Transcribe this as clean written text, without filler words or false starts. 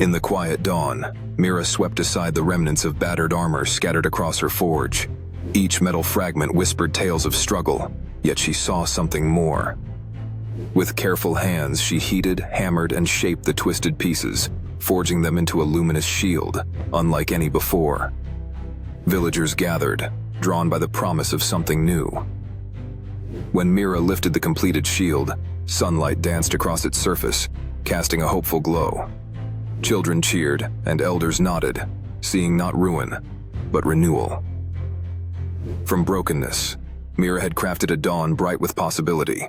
In the quiet dawn, Mira swept aside the remnants of battered armor scattered across her forge. Each metal fragment whispered tales of struggle, yet she saw something more. With careful hands, she heated, hammered, and shaped the twisted pieces, forging them into a luminous shield, unlike any before. Villagers gathered, drawn by the promise of something new. When Mira lifted the completed shield, sunlight danced across its surface, casting a hopeful glow. Children cheered, and elders nodded, seeing not ruin, but renewal. From brokenness, Mira had crafted a dawn bright with possibility.